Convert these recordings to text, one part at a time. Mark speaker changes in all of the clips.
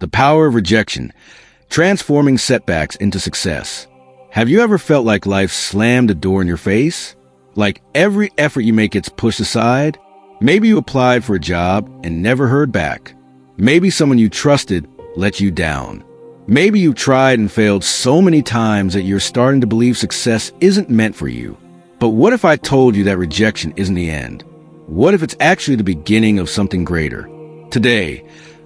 Speaker 1: The power of rejection, transforming setbacks into success. Have you ever felt like life slammed a door in your face? Like every effort you make gets pushed aside? Maybe you applied for a job and never heard back. Maybe someone you trusted let you down. Maybe you tried and failed so many times that you're starting to believe success isn't meant for you. But what if I told you that rejection isn't the end? What if it's actually the beginning of something greater? Today,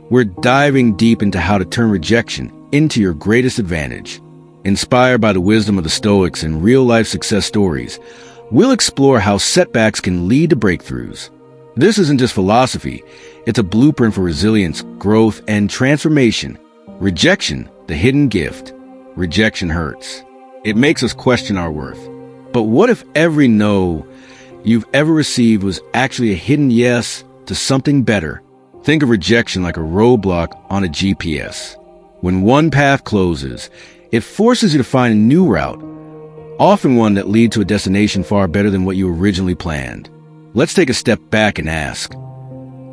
Speaker 1: we're diving deep into how to turn rejection into your greatest advantage. Inspired by the wisdom of the Stoics and real-life success stories, we'll explore how setbacks can lead to breakthroughs. This isn't just philosophy, it's a blueprint for resilience, growth, and transformation. Rejection, the hidden gift. Rejection hurts. It makes us question our worth. But what if every no you've ever received was actually a hidden yes to something better? Think of rejection like a roadblock on a GPS. When one path closes, it forces you to find a new route, often one that leads to a destination far better than what you originally planned. Let's take a step back and ask,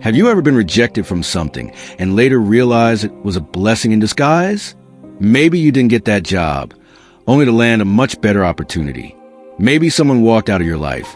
Speaker 1: have you ever been rejected from something and later realized it was a blessing in disguise? Maybe you didn't get that job, only to land a much better opportunity. Maybe someone walked out of your life,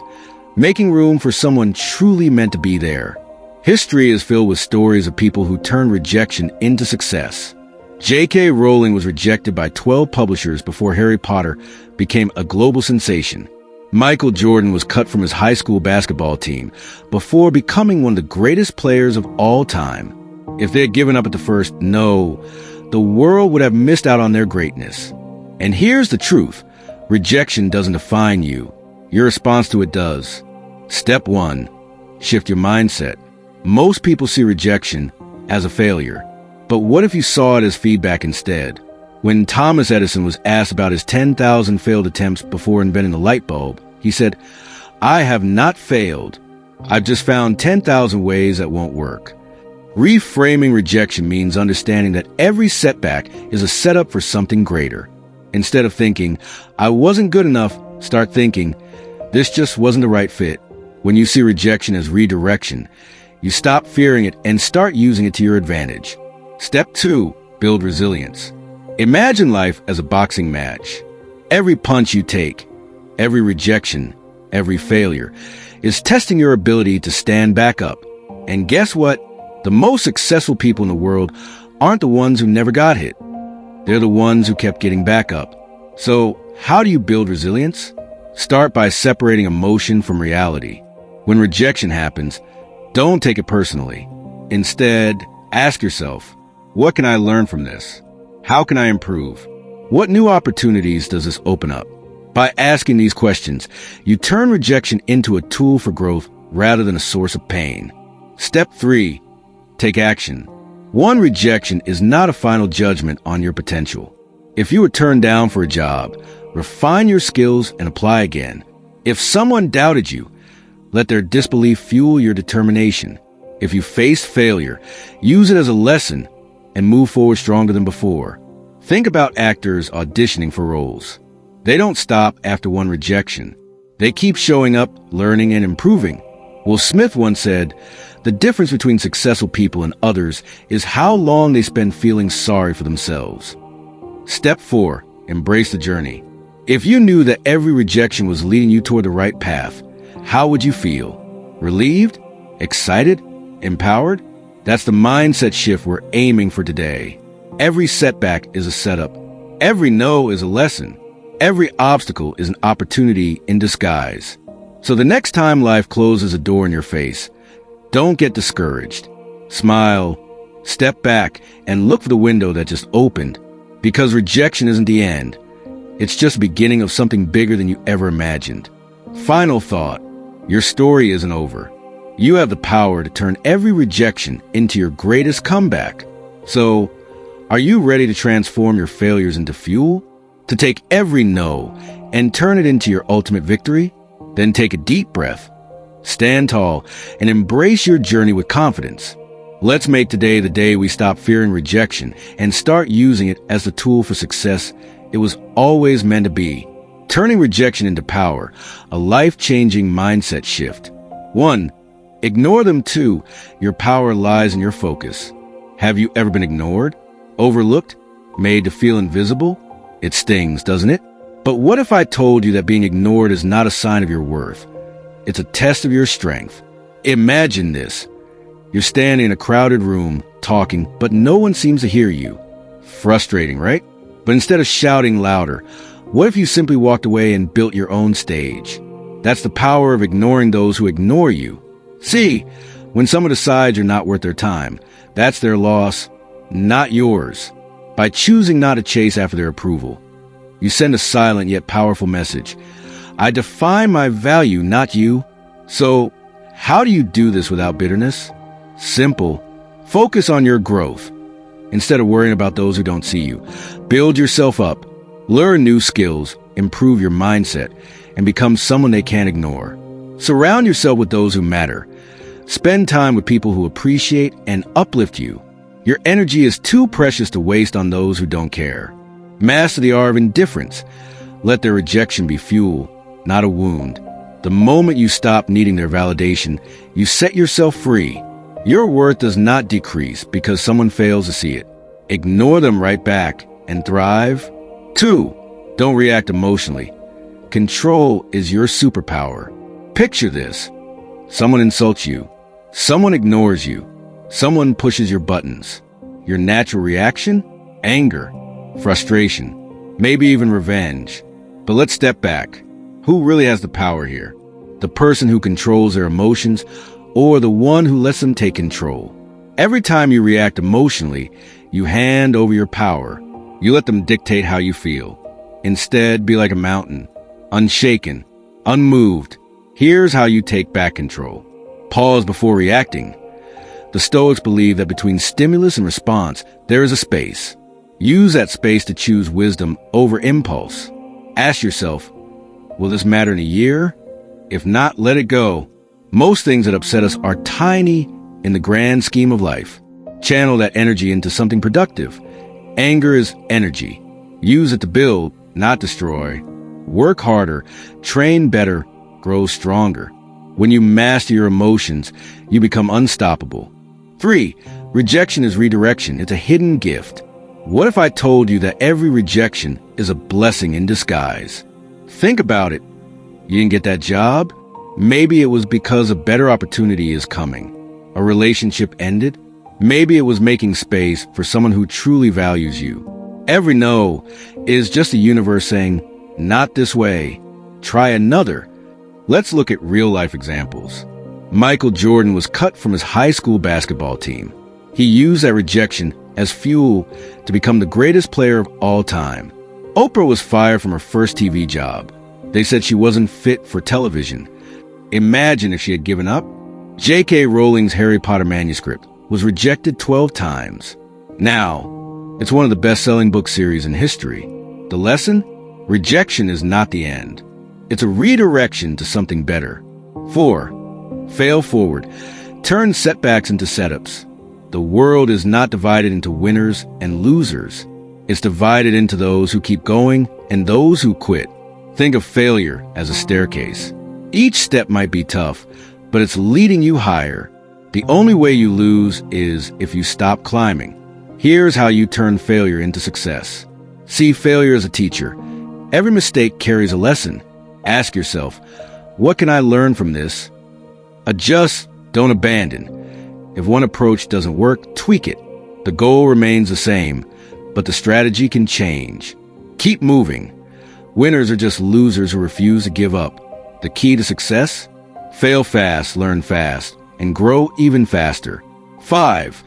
Speaker 1: making room for someone truly meant to be there. History is filled with stories of people who turned rejection into success. J.K. Rowling was rejected by 12 publishers before Harry Potter became a global sensation. Michael Jordan was cut from his high school basketball team before becoming one of the greatest players of all time. If they had given up at the first no, the world would have missed out on their greatness. And here's the truth. Rejection doesn't define you. Your response to it does. Step 1. Shift your mindset. Most people see rejection as a failure. But what if you saw it as feedback instead? When Thomas Edison was asked about his 10,000 failed attempts before inventing the light bulb, he said, "I have not failed. I've just found 10,000 ways that won't work." Reframing rejection means understanding that every setback is a setup for something greater. Instead of thinking, "I wasn't good enough," start thinking, "This just wasn't the right fit." When you see rejection as redirection, you stop fearing it and start using it to your advantage. Step 2, build resilience. Imagine life as a boxing match. Every punch you take, every rejection, every failure is testing your ability to stand back up. And guess what? The most successful people in the world aren't the ones who never got hit. They're the ones who kept getting back up. So, how do you build resilience? Start by separating emotion from reality. When rejection happens, don't take it personally. Instead, ask yourself, what can I learn from this? How can I improve? What new opportunities does this open up? By asking these questions, you turn rejection into a tool for growth rather than a source of pain. Step 3, take action. One rejection is not a final judgment on your potential. If you were turned down for a job, refine your skills and apply again. If someone doubted you, let their disbelief fuel your determination. If you face failure, use it as a lesson and move forward stronger than before. Think about actors auditioning for roles. They don't stop after one rejection. They keep showing up, learning, and improving. Will Smith once said, "The difference between successful people and others is how long they spend feeling sorry for themselves." Step 4, embrace the journey. If you knew that every rejection was leading you toward the right path, how would you feel? Relieved? Excited? Empowered? That's the mindset shift we're aiming for today. Every setback is a setup. Every no is a lesson. Every obstacle is an opportunity in disguise. So the next time life closes a door in your face, don't get discouraged. Smile, step back, and look for the window that just opened. Because rejection isn't the end. It's just the beginning of something bigger than you ever imagined. Final thought, your story isn't over. You have the power to turn every rejection into your greatest comeback. So, are you ready to transform your failures into fuel? To take every no and turn it into your ultimate victory? Then take a deep breath. Stand tall and embrace your journey with confidence. Let's make today the day we stop fearing rejection and start using it as the tool for success it was always meant to be. Turning rejection into power, a life-changing mindset shift. 1. Ignore them. 2. Your power lies in your focus. Have you ever been ignored? Overlooked? Made to feel invisible? It stings, doesn't it? But what if I told you that being ignored is not a sign of your worth? It's a test of your strength. Imagine this. You're standing in a crowded room, talking, but no one seems to hear you. Frustrating, right? But instead of shouting louder, what if you simply walked away and built your own stage? That's the power of ignoring those who ignore you. See, when someone decides you're not worth their time, that's their loss, not yours. By choosing not to chase after their approval, you send a silent yet powerful message. I define my value, not you. So, how do you do this without bitterness? Simple. Focus on your growth. Instead of worrying about those who don't see you, build yourself up, learn new skills, improve your mindset, and become someone they can't ignore. Surround yourself with those who matter. Spend time with people who appreciate and uplift you. Your energy is too precious to waste on those who don't care. Master the art of indifference. Let their rejection be fuel, not a wound. The moment you stop needing their validation, you set yourself free. Your worth does not decrease because someone fails to see it. Ignore them right back and thrive. 2. Don't react emotionally. Control is your superpower. Picture this. Someone insults you. Someone ignores you. Someone pushes your buttons. Your natural reaction? Anger, frustration, maybe even revenge. But let's step back. Who really has the power here? The person who controls their emotions or the one who lets them take control? Every time you react emotionally, you hand over your power. You let them dictate how you feel. Instead, be like a mountain, unshaken, unmoved. Here's how you take back control. Pause before reacting. The Stoics believe that between stimulus and response, there is a space. Use that space to choose wisdom over impulse. Ask yourself, will this matter in a year? If not, let it go. Most things that upset us are tiny in the grand scheme of life. Channel that energy into something productive. Anger is energy. Use it to build, not destroy. Work harder, train better, grow stronger. When you master your emotions, you become unstoppable. 3. Rejection is redirection. It's a hidden gift. What if I told you that every rejection is a blessing in disguise? Think about it. You didn't get that job? Maybe it was because a better opportunity is coming. A relationship ended? Maybe it was making space for someone who truly values you. Every no is just the universe saying, not this way. Try another. Let's look at real-life examples. Michael Jordan was cut from his high school basketball team. He used that rejection as fuel to become the greatest player of all time. Oprah was fired from her first TV job. They said she wasn't fit for television. Imagine if she had given up. J.K. Rowling's Harry Potter manuscript was rejected 12 times. Now, it's one of the best-selling book series in history. The lesson? Rejection is not the end. It's a redirection to something better. 4. Fail forward. Turn setbacks into setups. The world is not divided into winners and losers. It's divided into those who keep going and those who quit. Think of failure as a staircase. Each step might be tough, but it's leading you higher. The only way you lose is if you stop climbing. Here's how you turn failure into success. See failure as a teacher. Every mistake carries a lesson. Ask yourself, what can I learn from this? Adjust, don't abandon. If one approach doesn't work, tweak it. The goal remains the same, but the strategy can change. Keep moving. Winners are just losers who refuse to give up. The key to success? Fail fast, learn fast, and grow even faster. 5.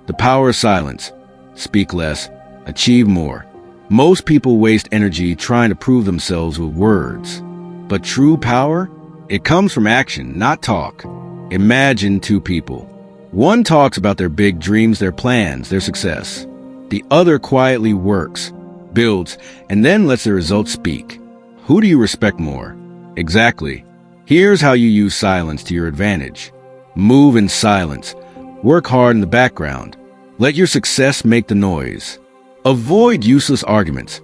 Speaker 1: The power of silence. Speak less, achieve more. Most people waste energy trying to prove themselves with words. But true power? It comes from action, not talk. Imagine two people. One talks about their big dreams, their plans, their success. The other quietly works, builds, and then lets the results speak. Who do you respect more? Exactly. Here's how you use silence to your advantage. Move in silence. Work hard in the background. Let your success make the noise. Avoid useless arguments.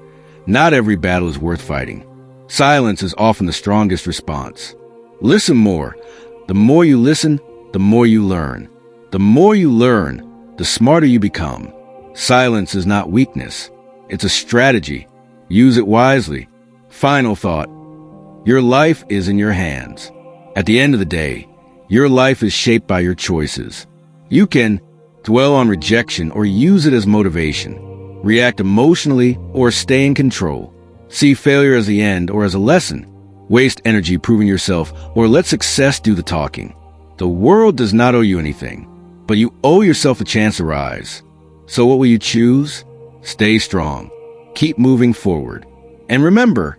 Speaker 1: Not every battle is worth fighting. Silence is often the strongest response. Listen more. The more you listen, the more you learn. The more you learn, the smarter you become. Silence is not weakness. It's a strategy. Use it wisely. Final thought. Your life is in your hands. At the end of the day, your life is shaped by your choices. You can dwell on rejection or use it as motivation. React emotionally or stay in control. See failure as the end or as a lesson. Waste energy proving yourself or let success do the talking. The world does not owe you anything, but you owe yourself a chance to rise. So what will you choose? Stay strong. Keep moving forward. And remember,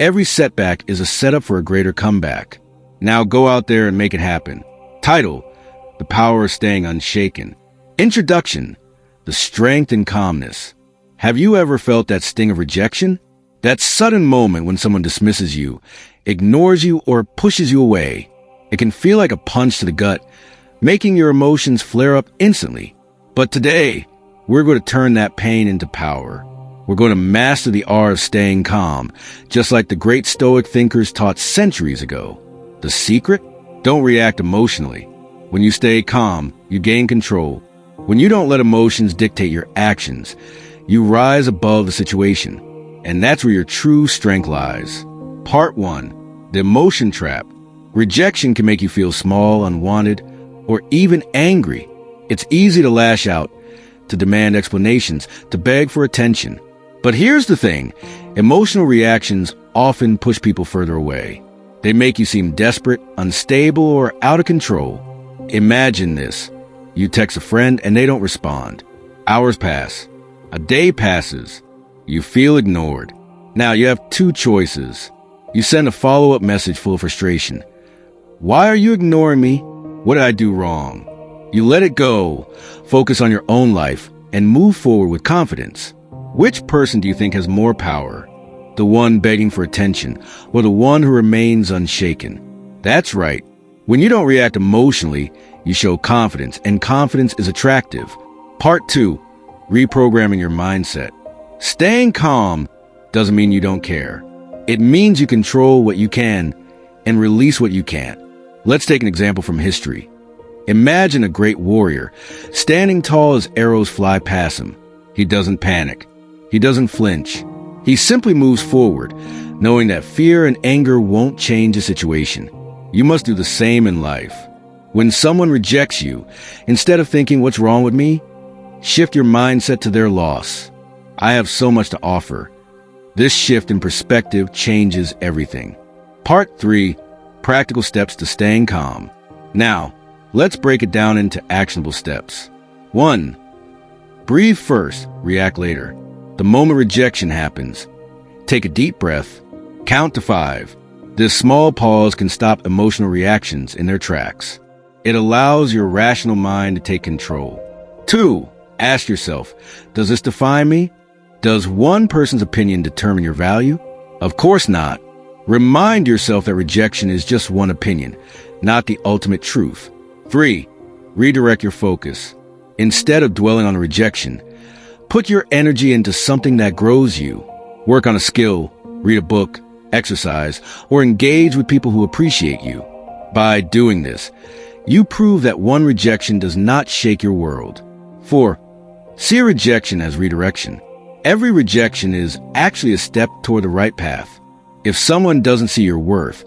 Speaker 1: every setback is a setup for a greater comeback. Now go out there and make it happen. Title: The Power of Staying Unshaken. Introduction: The Strength and Calmness. Have you ever felt that sting of rejection? That sudden moment when someone dismisses you, ignores you, or pushes you away. It can feel like a punch to the gut, making your emotions flare up instantly. But today, we're going to turn that pain into power. We're going to master the art of staying calm, just like the great Stoic thinkers taught centuries ago. The secret? Don't react emotionally. When you stay calm, you gain control. When you don't let emotions dictate your actions, you rise above the situation. And that's where your true strength lies. Part 1. The Emotion Trap. Rejection can make you feel small, unwanted, or even angry. It's easy to lash out, to demand explanations, to beg for attention. But here's the thing. Emotional reactions often push people further away. They make you seem desperate, unstable, or out of control. Imagine this. You text a friend and they don't respond. Hours pass. A day passes. You feel ignored. Now you have two choices. You send a follow-up message full of frustration. Why are you ignoring me? What did I do wrong? You let it go, focus on your own life, and move forward with confidence. Which person do you think has more power? The one begging for attention, or the one who remains unshaken? That's right. When you don't react emotionally, you show confidence, and confidence is attractive. Part 2. Reprogramming your mindset. Staying calm doesn't mean you don't care. It means you control what you can and release what you can't. Let's take an example from history. Imagine a great warrior, standing tall as arrows fly past him. He doesn't panic. He doesn't flinch. He simply moves forward, knowing that fear and anger won't change the situation. You must do the same in life. When someone rejects you, instead of thinking, "What's wrong with me?" shift your mindset to their loss. I have so much to offer. This shift in perspective changes everything. Part 3. Practical steps to staying calm. Now, let's break it down into actionable steps. 1. Breathe first, react later. The moment rejection happens, take a deep breath, count to 5. This small pause can stop emotional reactions in their tracks. It allows your rational mind to take control. 2. Ask yourself, does this define me? Does one person's opinion determine your value? Of course not. Remind yourself that rejection is just one opinion, not the ultimate truth. 3. Redirect your focus. Instead of dwelling on rejection, put your energy into something that grows you. Work on a skill, read a book, exercise, or engage with people who appreciate you. By doing this, you prove that one rejection does not shake your world. 4. See rejection as redirection. Every rejection is actually a step toward the right path. If someone doesn't see your worth,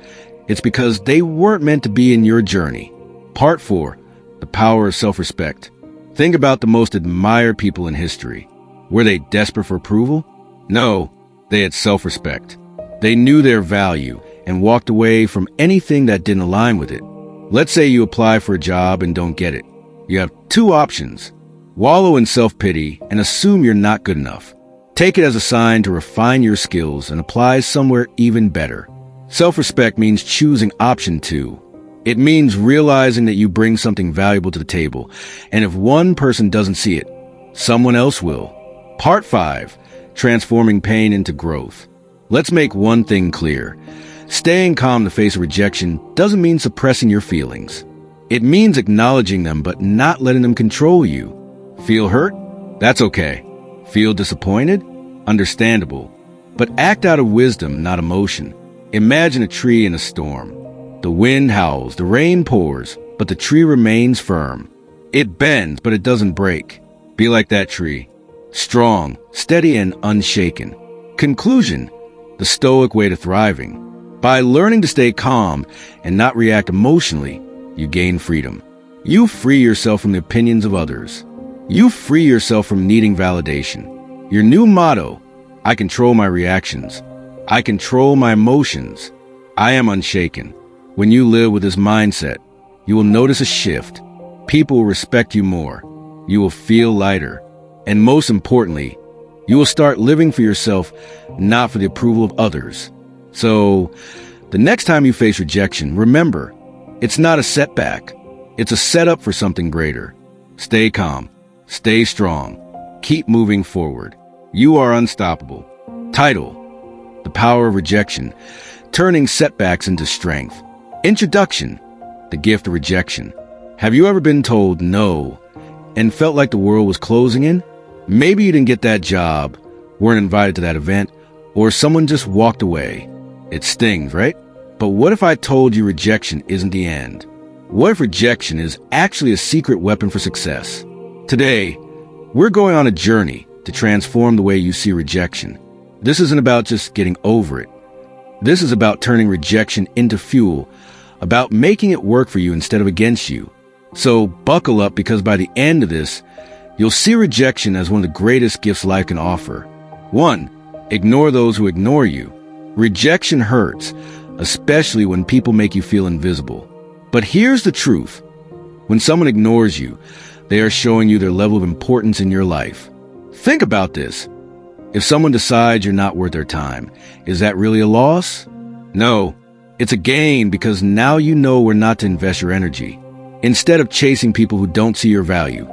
Speaker 1: it's because they weren't meant to be in your journey. Part 4. The Power of Self-Respect. Think about the most admired people in history. Were they desperate for approval? No, they had self-respect. They knew their value and walked away from anything that didn't align with it. Let's say you apply for a job and don't get it. You have two options. Wallow in self-pity and assume you're not good enough. Take it as a sign to refine your skills and apply somewhere even better. Self-respect means choosing option 2. It means realizing that you bring something valuable to the table, and if one person doesn't see it, someone else will. Part 5. Transforming pain into growth. Let's make one thing clear. Staying calm in the face of rejection doesn't mean suppressing your feelings. It means acknowledging them but not letting them control you. Feel hurt? That's okay. Feel disappointed? Understandable. But act out of wisdom, not emotion. Imagine a tree in a storm. The wind howls, the rain pours, but the tree remains firm. It bends, but it doesn't break. Be like that tree. Strong, steady, and unshaken. Conclusion: the Stoic way to thriving. By learning to stay calm and not react emotionally, you gain freedom. You free yourself from the opinions of others. You free yourself from needing validation. Your new motto: I control my reactions. I control my emotions. I am unshaken. When you live with this mindset, you will notice a shift. People will respect you more. You will feel lighter. And most importantly, you will start living for yourself, not for the approval of others. So, the next time you face rejection, remember, it's not a setback. It's a setup for something greater. Stay calm. Stay strong. Keep moving forward. You are unstoppable. Title: The Power of Rejection, Turning Setbacks into Strength. Introduction: The Gift of Rejection. Have you ever been told no and felt like the world was closing in? Maybe you didn't get that job, weren't invited to that event, or someone just walked away. It stings, right? But what if I told you rejection isn't the end? What if rejection is actually a secret weapon for success? Today, we're going on a journey to transform the way you see rejection. This isn't about just getting over it. This is about turning rejection into fuel, about making it work for you instead of against you. So buckle up, because by the end of this, you'll see rejection as one of the greatest gifts life can offer. 1. Ignore those who ignore you. Rejection hurts, especially when people make you feel invisible. But here's the truth. When someone ignores you, they are showing you their level of importance in your life. Think about this. If someone decides you're not worth their time, is that really a loss? No, it's a gain, because now you know where not to invest your energy. Instead of chasing people who don't see your value,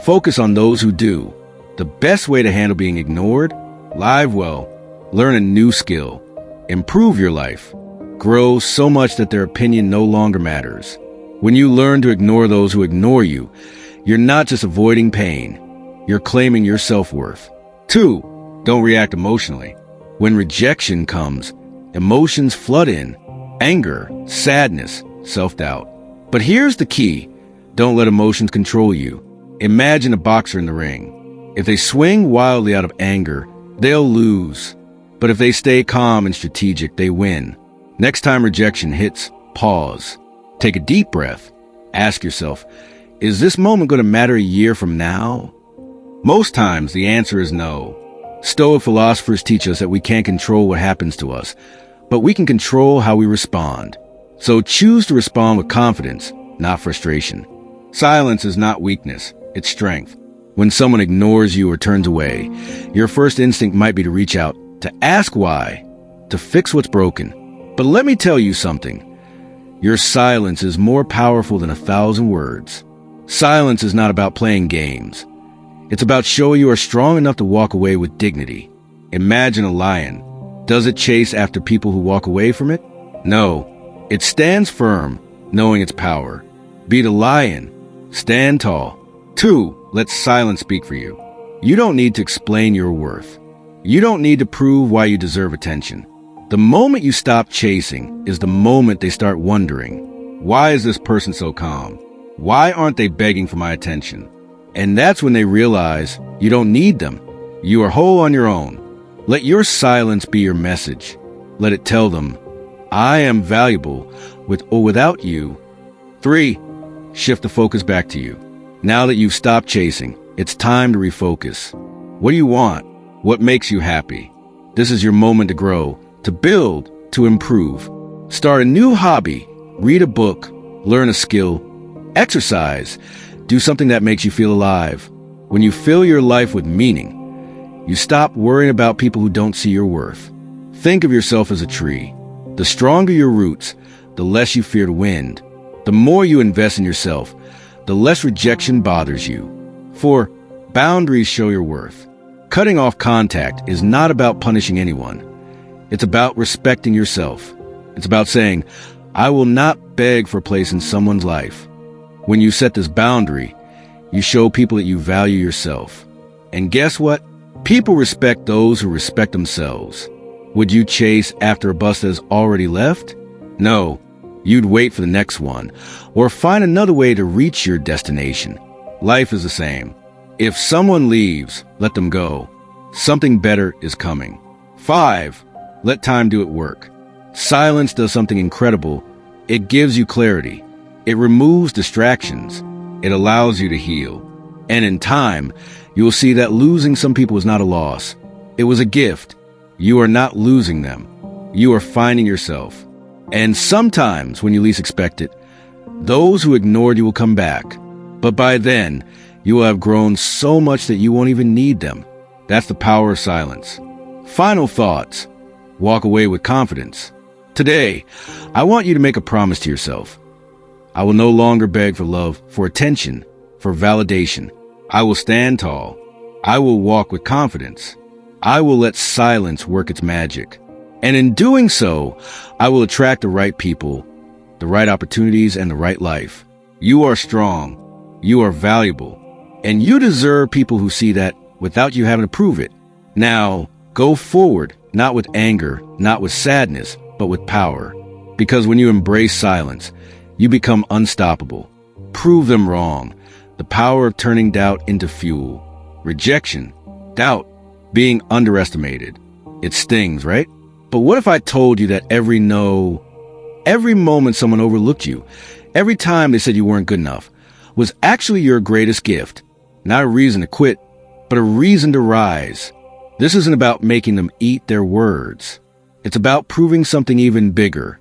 Speaker 1: focus on those who do. The best way to handle being ignored: live well, learn a new skill, improve your life, grow so much that their opinion no longer matters. When you learn to ignore those who ignore you, you're not just avoiding pain, you're claiming your self-worth. 2. Don't react emotionally. When rejection comes, emotions flood in: anger, sadness, self-doubt. But here's the key: don't let emotions control you. Imagine a boxer in the ring. If they swing wildly out of anger, they'll lose. But if they stay calm and strategic, they win. Next time rejection hits, pause. Take a deep breath. Ask yourself, is this moment going to matter a year from now? Most times, the answer is no. Stoic philosophers teach us that we can't control what happens to us, but we can control how we respond. So choose to respond with confidence, not frustration. Silence is not weakness, it's strength. When someone ignores you or turns away, your first instinct might be to reach out, to ask why, to fix what's broken. But let me tell you something. Your silence is more powerful than 1,000 words. Silence is not about playing games. It's about showing you are strong enough to walk away with dignity. Imagine a lion. Does it chase after people who walk away from it? No. It stands firm, knowing its power. Be the lion. Stand tall. 2. Let silence speak for you. You don't need to explain your worth. You don't need to prove why you deserve attention. The moment you stop chasing is the moment they start wondering, why is this person so calm? Why aren't they begging for my attention? And that's when they realize you don't need them. You are whole on your own. Let your silence be your message. Let it tell them, I am valuable with or without you. 3. Shift the focus back to you. Now that you've stopped chasing, it's time to refocus. What do you want? What makes you happy? This is your moment to grow, to build, to improve. Start a new hobby, read a book, learn a skill, exercise, do something that makes you feel alive. When you fill your life with meaning, you stop worrying about people who don't see your worth. Think of yourself as a tree. The stronger your roots, the less you fear the wind. The more you invest in yourself, the less rejection bothers you. 4. Boundaries show your worth. Cutting off contact is not about punishing anyone. It's about respecting yourself. It's about saying, I will not beg for a place in someone's life. When you set this boundary, you show people that you value yourself. And guess what? People respect those who respect themselves. Would you chase after a bus that has already left? No. You'd wait for the next one, or find another way to reach your destination. Life is the same. If someone leaves, let them go. Something better is coming. 5. Let time do its work. Silence does something incredible. It gives you clarity. It removes distractions. It allows you to heal. And in time, you will see that losing some people is not a loss. It was a gift. You are not losing them. You are finding yourself. And sometimes, when you least expect it, those who ignored you will come back. But by then, you will have grown so much that you won't even need them. That's the power of silence. Final thoughts. Walk away with confidence. Today, I want you to make a promise to yourself. I will no longer beg for love, for attention, for validation. I will stand tall. I will walk with confidence. I will let silence work its magic. And in doing so, I will attract the right people, the right opportunities, and the right life. You are strong. You are valuable. And you deserve people who see that without you having to prove it. Now, go forward, not with anger, not with sadness, but with power. Because when you embrace silence, you become unstoppable. Prove them wrong. The power of turning doubt into fuel. Rejection, doubt, being underestimated. It stings, right? But what if I told you that every no, every moment someone overlooked you, every time they said you weren't good enough, was actually your greatest gift? Not a reason to quit, but a reason to rise. This isn't about making them eat their words. It's about proving something even bigger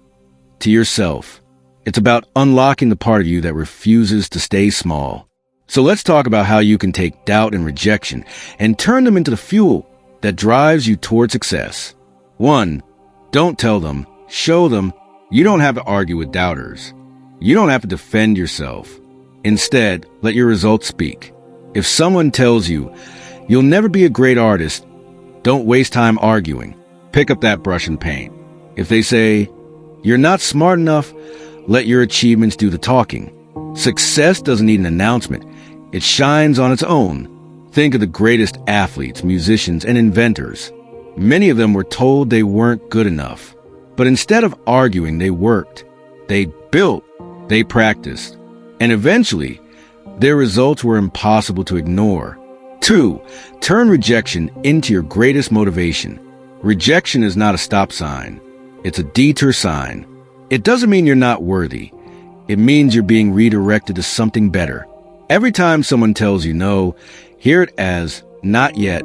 Speaker 1: to yourself. It's about unlocking the part of you that refuses to stay small. So let's talk about how you can take doubt and rejection and turn them into the fuel that drives you toward success. 1. Don't tell them, show them. You don't have to argue with doubters. You don't have to defend yourself. Instead, let your results speak. If someone tells you, you'll never be a great artist, don't waste time arguing. Pick up that brush and paint. If they say, you're not smart enough, let your achievements do the talking. Success doesn't need an announcement. It shines on its own. Think of the greatest athletes, musicians, and inventors. Many of them were told they weren't good enough. But instead of arguing, they worked. They built. They practiced. And eventually, their results were impossible to ignore. 2. Turn rejection into your greatest motivation. Rejection is not a stop sign. It's a detour sign. It doesn't mean you're not worthy. It means you're being redirected to something better. Every time someone tells you no, hear it as, not yet.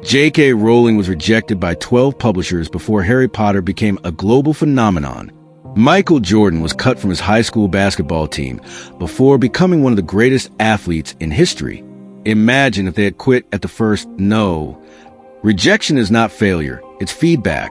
Speaker 1: J.K. Rowling was rejected by 12 publishers before Harry Potter became a global phenomenon. Michael Jordan was cut from his high school basketball team before becoming one of the greatest athletes in history. Imagine if they had quit at the first no. Rejection is not failure. It's feedback.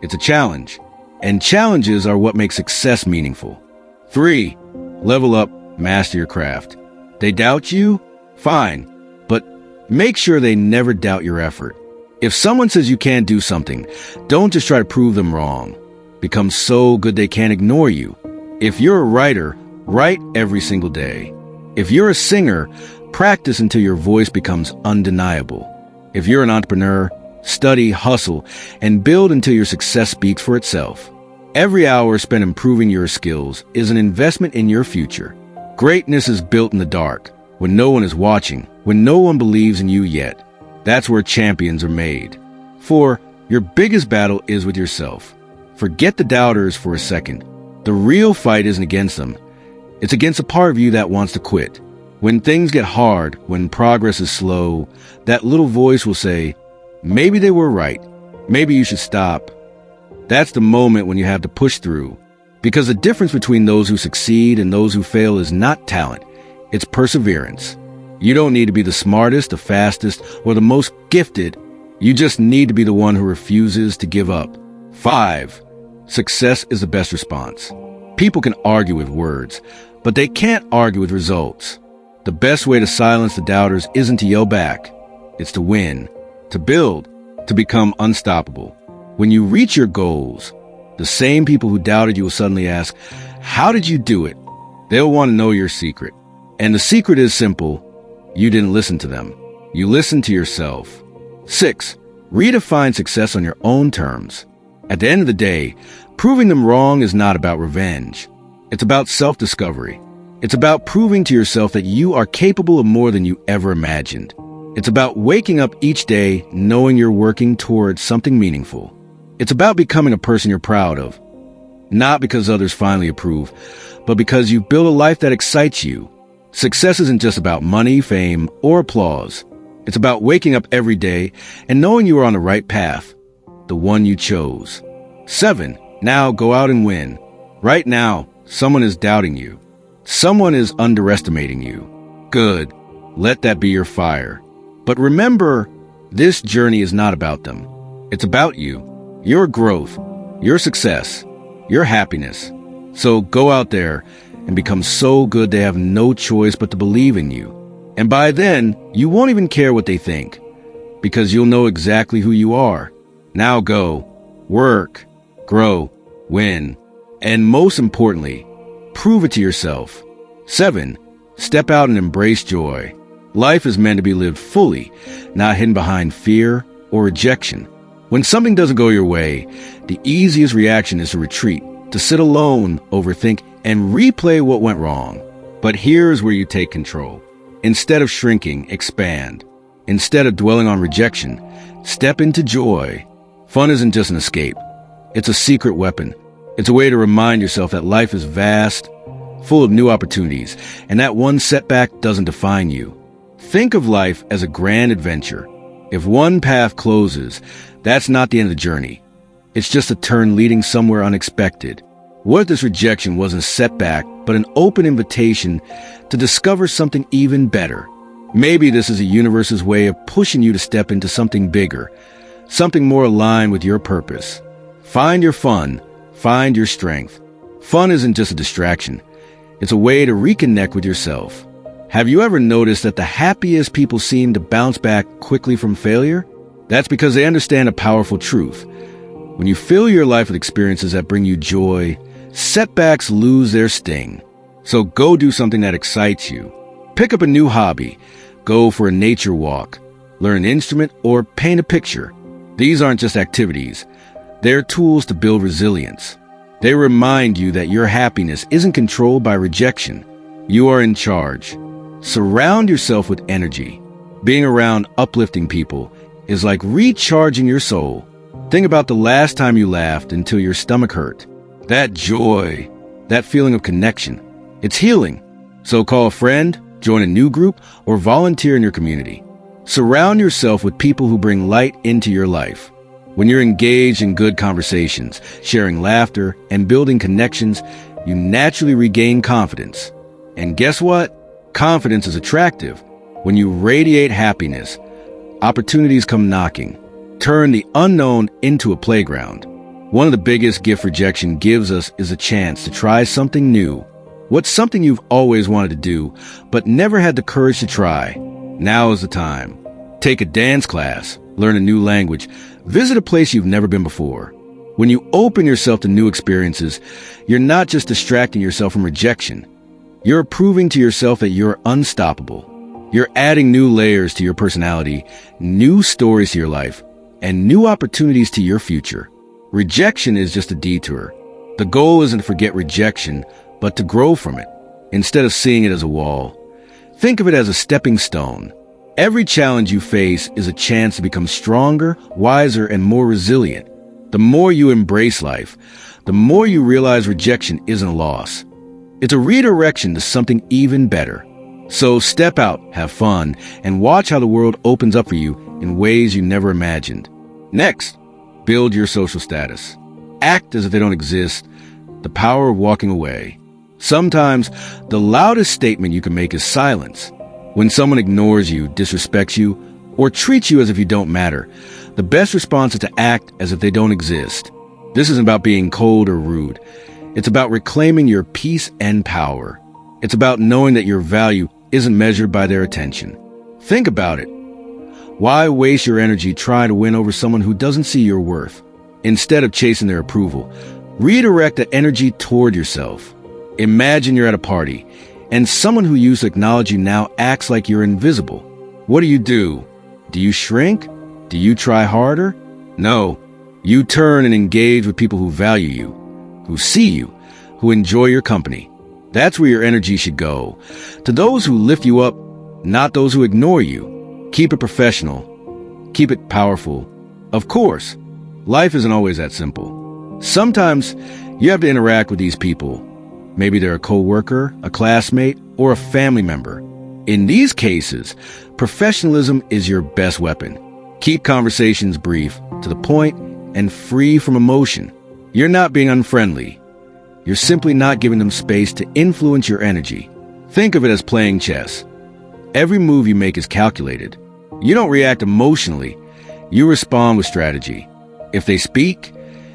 Speaker 1: It's a challenge. And challenges are what make success meaningful. 3. Level up, master your craft. They doubt you? Fine. But make sure they never doubt your effort. If someone says you can't do something, don't just try to prove them wrong. Become so good they can't ignore you. If you're a writer, write every single day. If you're a singer, practice until your voice becomes undeniable. If you're an entrepreneur, study, hustle, and build until your success speaks for itself. Every hour spent improving your skills is an investment in your future. Greatness is built in the dark, when no one is watching, when no one believes in you yet. That's where champions are made. 4. Your biggest battle is with yourself. Forget the doubters for a second. The real fight isn't against them. It's against a part of you that wants to quit. When things get hard, when progress is slow, that little voice will say, maybe they were right. Maybe you should stop. That's the moment when you have to push through. Because the difference between those who succeed and those who fail is not talent. It's perseverance. You don't need to be the smartest, the fastest, or the most gifted. You just need to be the one who refuses to give up. 5. Success is the best response. People can argue with words, but they can't argue with results. The best way to silence the doubters isn't to yell back. It's to win, to build, to become unstoppable. When you reach your goals, the same people who doubted you will suddenly ask, how did you do it? They'll want to know your secret. And the secret is simple. You didn't listen to them. You listened to yourself. 6. Redefine success on your own terms. At the end of the day, proving them wrong is not about revenge. It's about self-discovery. It's about proving to yourself that you are capable of more than you ever imagined. It's about waking up each day knowing you're working towards something meaningful. It's about becoming a person you're proud of. Not because others finally approve, but because you've built a life that excites you. Success isn't just about money, fame, or applause. It's about waking up every day and knowing you are on the right path, the one you chose. 7. Now go out and win. Right now, someone is doubting you. Someone is underestimating you. Good. Let that be your fire. But remember, this journey is not about them. It's about you, your growth, your success, your happiness. So go out there and become so good they have no choice but to believe in you. And by then, you won't even care what they think, because you'll know exactly who you are. Now go, work, grow, win, and most importantly, prove it to yourself. 7. Step out and embrace joy. Life is meant to be lived fully, not hidden behind fear or rejection. When something doesn't go your way, the easiest reaction is to retreat, to sit alone, overthink, and replay what went wrong. But here's where you take control. Instead of shrinking, expand. Instead of dwelling on rejection, step into joy. Fun isn't just an escape. It's a secret weapon. It's a way to remind yourself that life is vast, full of new opportunities, and that one setback doesn't define you. Think of life as a grand adventure. If one path closes, that's not the end of the journey. It's just a turn leading somewhere unexpected. What if this rejection wasn't a setback, but an open invitation to discover something even better? Maybe this is the universe's way of pushing you to step into something bigger, something more aligned with your purpose. Find your fun, find your strength. Fun isn't just a distraction. It's a way to reconnect with yourself. Have you ever noticed that the happiest people seem to bounce back quickly from failure? That's because they understand a powerful truth. When you fill your life with experiences that bring you joy, setbacks lose their sting. So go do something that excites you. Pick up a new hobby. Go for a nature walk. Learn an instrument or paint a picture. These aren't just activities. They're tools to build resilience. They remind you that your happiness isn't controlled by rejection. You are in charge. Surround yourself with energy. Being around uplifting people is like recharging your soul. Think about the last time you laughed until your stomach hurt. That joy, that feeling of connection, it's healing. So call a friend, join a new group, or volunteer in your community. Surround yourself with people who bring light into your life. When you're engaged in good conversations, sharing laughter, and building connections, you naturally regain confidence. And guess what? Confidence is attractive. When you radiate happiness, opportunities come knocking. Turn the unknown into a playground. One of the biggest gifts rejection gives us is a chance to try something new. What's something you've always wanted to do, but never had the courage to try? Now is the time. Take a dance class, learn a new language, visit a place you've never been before. When you open yourself to new experiences, you're not just distracting yourself from rejection. You're proving to yourself that you're unstoppable. You're adding new layers to your personality, new stories to your life, and new opportunities to your future. Rejection is just a detour. The goal isn't to forget rejection, but to grow from it, instead of seeing it as a wall. Think of it as a stepping stone. Every challenge you face is a chance to become stronger, wiser, and more resilient. The more you embrace life, the more you realize rejection isn't a loss. It's a redirection to something even better. So step out, have fun, and watch how the world opens up for you in ways you never imagined. Next, build your social status. Act as if they don't exist. The power of walking away. Sometimes, the loudest statement you can make is silence. When someone ignores you, disrespects you, or treats you as if you don't matter, the best response is to act as if they don't exist. This isn't about being cold or rude. It's about reclaiming your peace and power. It's about knowing that your value isn't measured by their attention. Think about it. Why waste your energy trying to win over someone who doesn't see your worth? Instead of chasing their approval, redirect that energy toward yourself. Imagine you're at a party, and someone who used to acknowledge you now acts like you're invisible. What do? Do you shrink? Do you try harder? No. You turn and engage with people who value you, who see you, who enjoy your company. That's where your energy should go. To those who lift you up, not those who ignore you. Keep it professional. Keep it powerful. Of course, life isn't always that simple. Sometimes you have to interact with these people. Maybe they're a coworker, a classmate, or a family member. In these cases, professionalism is your best weapon. Keep conversations brief, to the point, and free from emotion. You're not being unfriendly. You're simply not giving them space to influence your energy. Think of it as playing chess. Every move you make is calculated. You don't react emotionally. You respond with strategy. If they speak,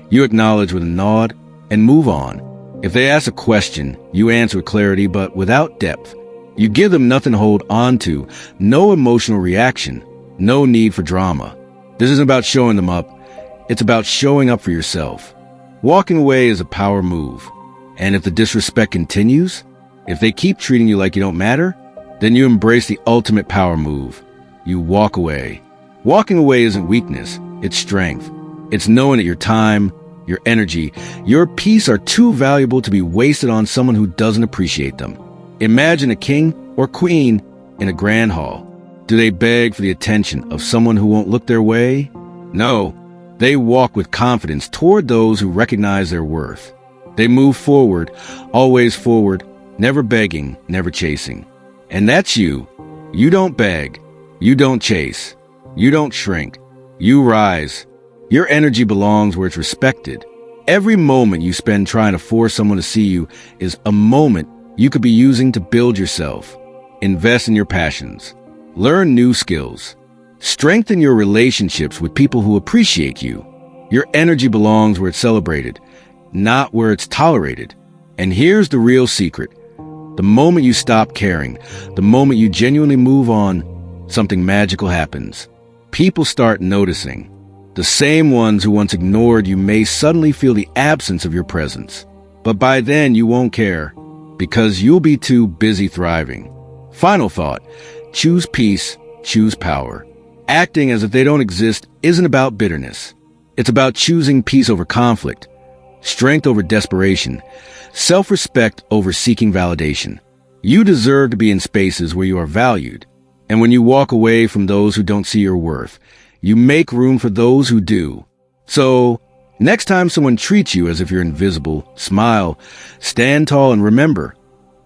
Speaker 1: you acknowledge with a nod and move on. If they ask a question, you answer with clarity but without depth. You give them nothing to hold on to, no emotional reaction, no need for drama. This isn't about showing them up. It's about showing up for yourself. Walking away is a power move. And if the disrespect continues, if they keep treating you like you don't matter, then you embrace the ultimate power move. You walk away. Walking away isn't weakness, it's strength. It's knowing that your time, your energy, your peace are too valuable to be wasted on someone who doesn't appreciate them. Imagine a king or queen in a grand hall. Do they beg for the attention of someone who won't look their way? No, they walk with confidence toward those who recognize their worth. They move forward, always forward, never begging, never chasing. And that's you. You don't beg. You don't chase. You don't shrink. You rise. Your energy belongs where it's respected. Every moment you spend trying to force someone to see you is a moment you could be using to build yourself. Invest in your passions. Learn new skills. Strengthen your relationships with people who appreciate you. Your energy belongs where it's celebrated, not where it's tolerated. And here's the real secret. The moment you stop caring, the moment you genuinely move on, something magical happens. People start noticing. The same ones who once ignored you may suddenly feel the absence of your presence. But by then you won't care, because you'll be too busy thriving. Final thought. Choose peace, choose power. Acting as if they don't exist isn't about bitterness. It's about choosing peace over conflict, strength over desperation, self-respect over seeking validation. You deserve to be in spaces where you are valued. And when you walk away from those who don't see your worth, you make room for those who do. So, next time someone treats you as if you're invisible, smile, stand tall, and remember,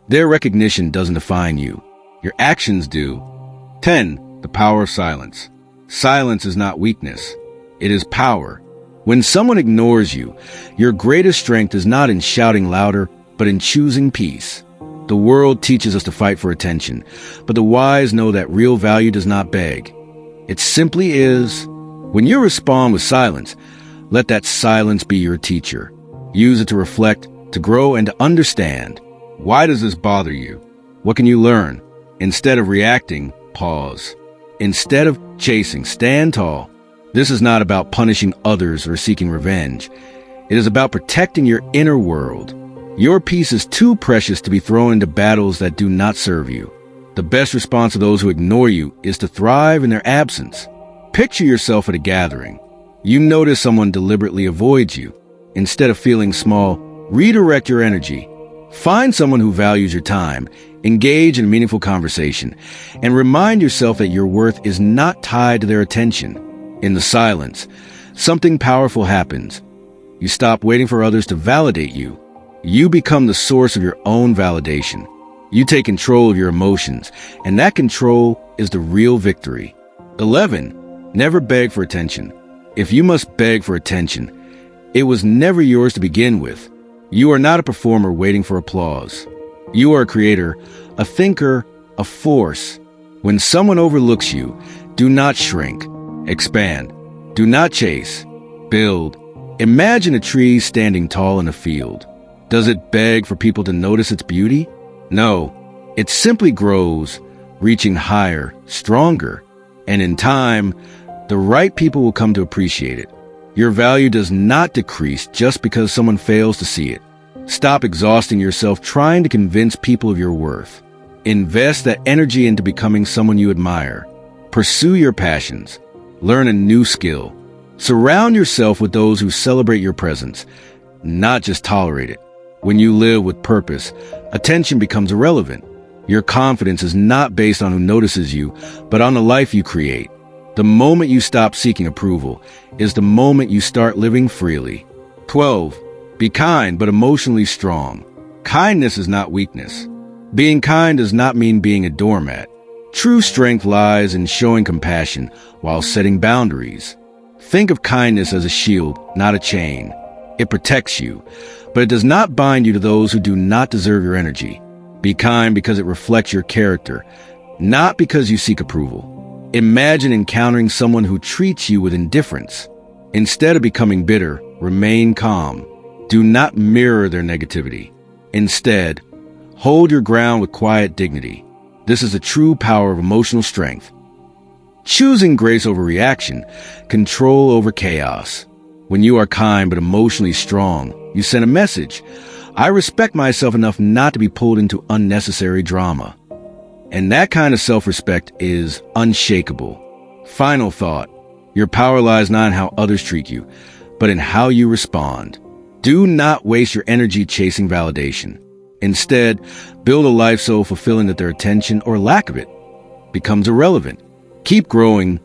Speaker 1: their recognition doesn't define you. Your actions do. 10. The power of silence. Silence is not weakness. It is power. When someone ignores you, your greatest strength is not in shouting louder, but in choosing peace. The world teaches us to fight for attention, but the wise know that real value does not beg. It simply is. When you respond with silence, let that silence be your teacher. Use it to reflect, to grow, and to understand. Why does this bother you? What can you learn? Instead of reacting, pause. Instead of chasing, stand tall. This is not about punishing others or seeking revenge. It is about protecting your inner world. Your peace is too precious to be thrown into battles that do not serve you. The best response to those who ignore you is to thrive in their absence. Picture yourself at a gathering. You notice someone deliberately avoids you. Instead of feeling small, redirect your energy. Find someone who values your time, engage in a meaningful conversation, and remind yourself that your worth is not tied to their attention. In the silence, something powerful happens. You stop waiting for others to validate you. You become the source of your own validation. You take control of your emotions, and that control is the real victory. 11. Never beg for attention. If you must beg for attention, it was never yours to begin with. You are not a performer waiting for applause. You are a creator, a thinker, a force. When someone overlooks you, do not shrink. Expand. Do not chase. Build. Imagine a tree standing tall in a field. Does it beg for people to notice its beauty? No. It simply grows, reaching higher, stronger. And in time, the right people will come to appreciate it. Your value does not decrease just because someone fails to see it. Stop exhausting yourself trying to convince people of your worth. Invest that energy into becoming someone you admire. Pursue your passions. Learn a new skill. Surround yourself with those who celebrate your presence, not just tolerate it. When you live with purpose, attention becomes irrelevant. Your confidence is not based on who notices you, but on the life you create. The moment you stop seeking approval is the moment you start living freely. 12. Be kind but emotionally strong. Kindness is not weakness. Being kind does not mean being a doormat. True strength lies in showing compassion while setting boundaries. Think of kindness as a shield, not a chain. It protects you, but it does not bind you to those who do not deserve your energy. Be kind because it reflects your character, not because you seek approval. Imagine encountering someone who treats you with indifference. Instead of becoming bitter, remain calm. Do not mirror their negativity. Instead, hold your ground with quiet dignity. This is the true power of emotional strength. Choosing grace over reaction, control over chaos. When you are kind but emotionally strong, you send a message. I respect myself enough not to be pulled into unnecessary drama. And that kind of self-respect is unshakable. Final thought. Your power lies not in how others treat you, but in how you respond. Do not waste your energy chasing validation. Instead, build a life so fulfilling that their attention, or lack of it, becomes irrelevant. Keep growing,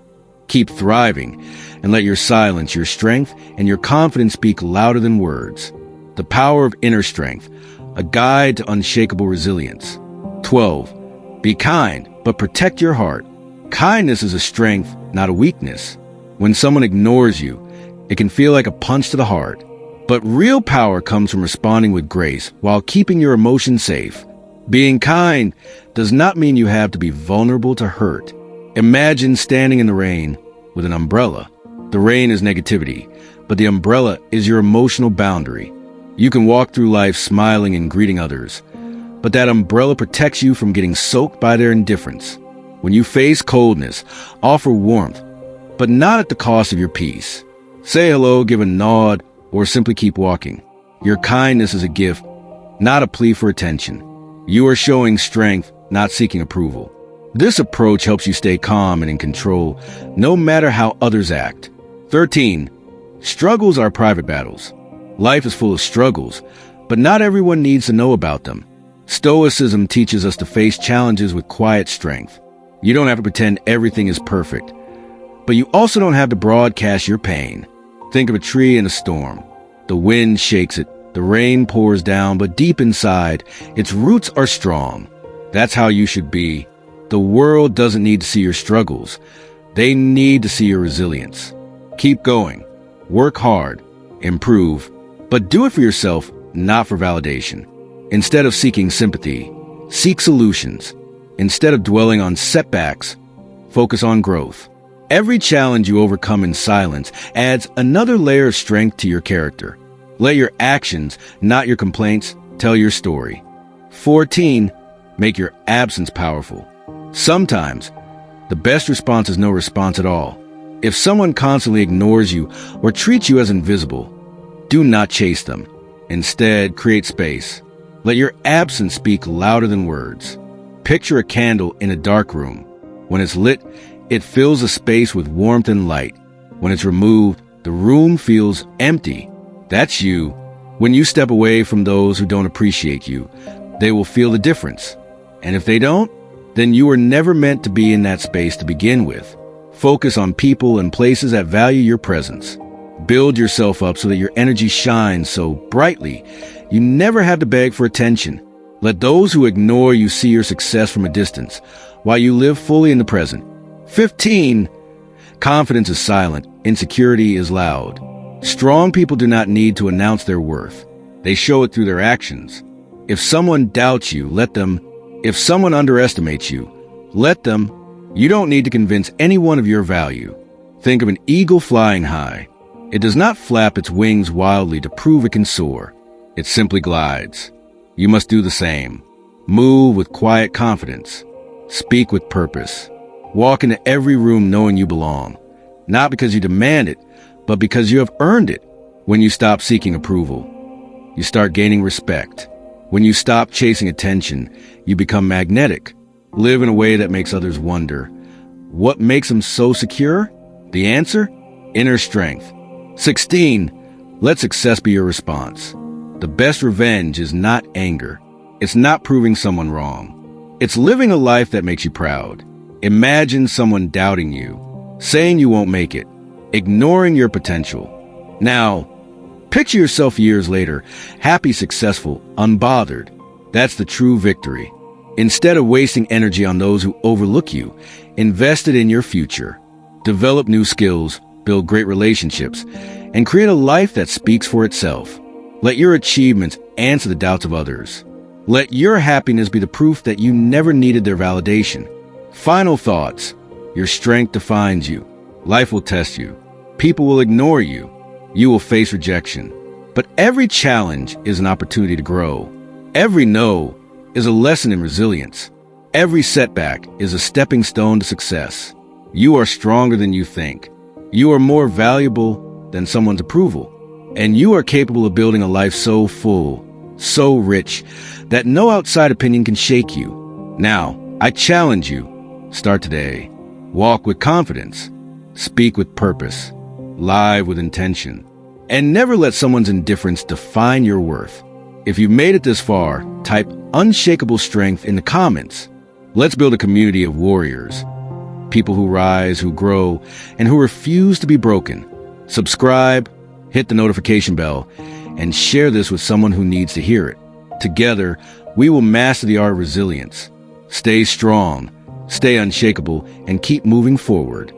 Speaker 1: keep thriving, and let your silence, your strength, and your confidence speak louder than words. The power of inner strength, a guide to unshakable resilience. 12. Be kind, but protect your heart. Kindness is a strength, not a weakness. When someone ignores you, it can feel like a punch to the heart. But real power comes from responding with grace while keeping your emotions safe. Being kind does not mean you have to be vulnerable to hurt. Imagine standing in the rain with an umbrella. The rain is negativity, but the umbrella is your emotional boundary. You can walk through life smiling and greeting others, but that umbrella protects you from getting soaked by their indifference. When you face coldness, offer warmth, but not at the cost of your peace. Say hello, give a nod, or simply keep walking. Your kindness is a gift, not a plea for attention. You are showing strength, not seeking approval. This approach helps you stay calm and in control, no matter how others act. 13. Struggles are private battles. Life is full of struggles, but not everyone needs to know about them. Stoicism teaches us to face challenges with quiet strength. You don't have to pretend everything is perfect, but you also don't have to broadcast your pain. Think of a tree in a storm. The wind shakes it, the rain pours down, but deep inside, its roots are strong. That's how you should be. The world doesn't need to see your struggles. They need to see your resilience. Keep going. Work hard. Improve. But do it for yourself, not for validation. Instead of seeking sympathy, seek solutions. Instead of dwelling on setbacks, focus on growth. Every challenge you overcome in silence adds another layer of strength to your character. Let your actions, not your complaints, tell your story. 14. Make your absence powerful. Sometimes, the best response is no response at all. If someone constantly ignores you or treats you as invisible, do not chase them. Instead, create space. Let your absence speak louder than words. Picture a candle in a dark room. When it's lit, it fills the space with warmth and light. When it's removed, the room feels empty. That's you. When you step away from those who don't appreciate you, they will feel the difference. And if they don't, then you were never meant to be in that space to begin with. Focus on people and places that value your presence. Build yourself up so that your energy shines so brightly you never have to beg for attention. Let those who ignore you see your success from a distance, while you live fully in the present. 15. Confidence is silent. Insecurity is loud. Strong people do not need to announce their worth. They show it through their actions. If someone doubts you, let them. If someone underestimates you, let them. You don't need to convince anyone of your value. Think of an eagle flying high. It does not flap its wings wildly to prove it can soar. It simply glides. You must do the same. Move with quiet confidence. Speak with purpose. Walk into every room knowing you belong. Not because you demand it, but because you have earned it. When you stop seeking approval, you start gaining respect. When you stop chasing attention, you become magnetic. Live in a way that makes others wonder. What makes them so secure? The answer? Inner strength. 16. Let success be your response. The best revenge is not anger. It's not proving someone wrong. It's living a life that makes you proud. Imagine someone doubting you, saying you won't make it, ignoring your potential. Now, picture yourself years later, happy, successful, unbothered. That's the true victory. Instead of wasting energy on those who overlook you, invest it in your future. Develop new skills, build great relationships, and create a life that speaks for itself. Let your achievements answer the doubts of others. Let your happiness be the proof that you never needed their validation. Final thoughts. Your strength defines you. Life will test you. People will ignore you. You will face rejection. But every challenge is an opportunity to grow. Every no is a lesson in resilience. Every setback is a stepping stone to success. You are stronger than you think. You are more valuable than someone's approval. And you are capable of building a life so full, so rich, that no outside opinion can shake you. Now, I challenge you. Start today. Walk with confidence. Speak with purpose. Live with intention. And never let someone's indifference define your worth. If you've made it this far, type unshakable strength in the comments. Let's build a community of warriors. People who rise, who grow, and who refuse to be broken. Subscribe, hit the notification bell, and share this with someone who needs to hear it. Together, we will master the art of resilience. Stay strong, stay unshakable, and keep moving forward.